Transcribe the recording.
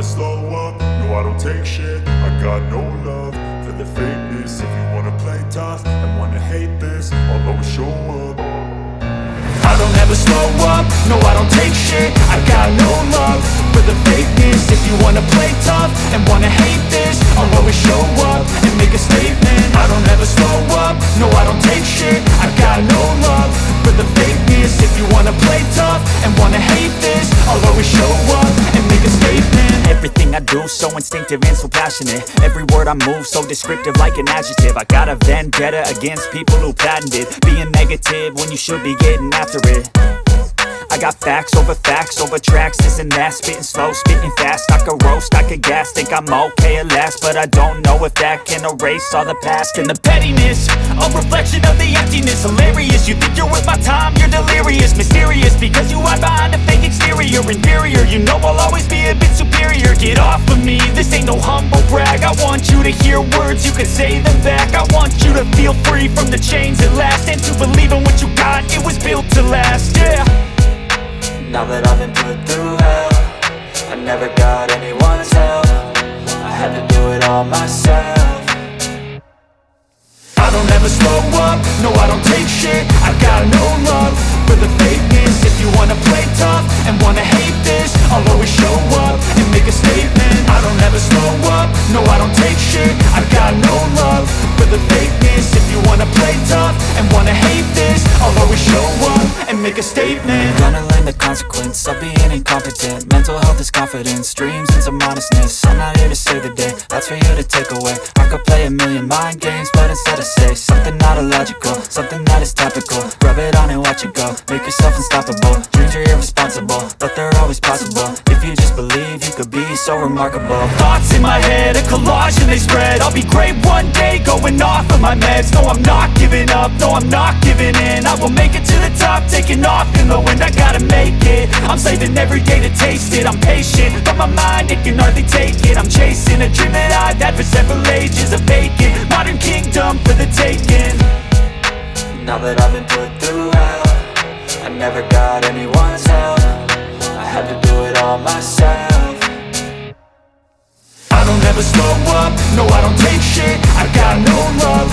slow up, no I don't take shit. I got no love for the fakeness. If you wanna play tough and wanna hate this, I'll always show up. I don't ever slow up, no I don't take shit. I got no love for the fakeness. If you wanna play tough and wanna hate this, I'll always show up and make a statement. I don't ever slow up, no I don't take shit. I got no love for the fakeness. If you wanna play tough and wanna hate this, I'll always show up and make a statement. Everything I do so instinctive and so passionate. Every word I move so descriptive like an adjective. I got a vendetta against people who patented being negative when you should be getting after it. I got facts over tracks, this and that. Spitting slow, spitting fast, I could roast, I could gas. Think I'm okay at last, but I don't know if that can erase all the past. And the pettiness, a reflection of the emptiness. Hilarious, you think you're worth my time, you're delirious. Mysterious, because you hide behind a fake exterior. Inferior, you know I'll always be a bit superior. Get off of me, this ain't no humble brag. I want you to hear words, you can say them back. I want you to feel free from the chains at last, and to believe in what you got, it was built to last, yeah. Now that I've been put through hell, I never got anyone's help. I had to do it all myself. I don't ever slow up, no I don't take shit. I got no love for the fakeness. If you wanna play tough and wanna hate this, I'll always show up and make a statement. I don't ever slow up, no I don't take shit. I got no love for the fakeness. If you wanna play tough and wanna hate this, I'll always show up and make a statement. Gonna learn the consequence of being incompetent. Mental health is confidence, dreams and some honestness. I'm not here to save the day, that's for you to take away. I could play a million mind games, but instead I say something not illogical, something that is topical. Rub it on and watch it go, make yourself unstoppable. Dreams are irresponsible, but they're always possible. If you just believe, you could be so remarkable. Thoughts in my head, a collage and they spread. I'll be great one day, going off of my meds. No, I'm not giving up, no, I'm not giving in. I will make it to the top, taking off in the wind. I gotta make it, I'm saving every day to taste it. I'm patient, but my mind, it can hardly take it. I'm chasing a dream that I've had for several ages. A vacant, modern kingdom for the taking. Now that I've been put through hell, I never got anyone's help. I had to do it all myself. I don't ever slow up, no I don't take shit. I got no love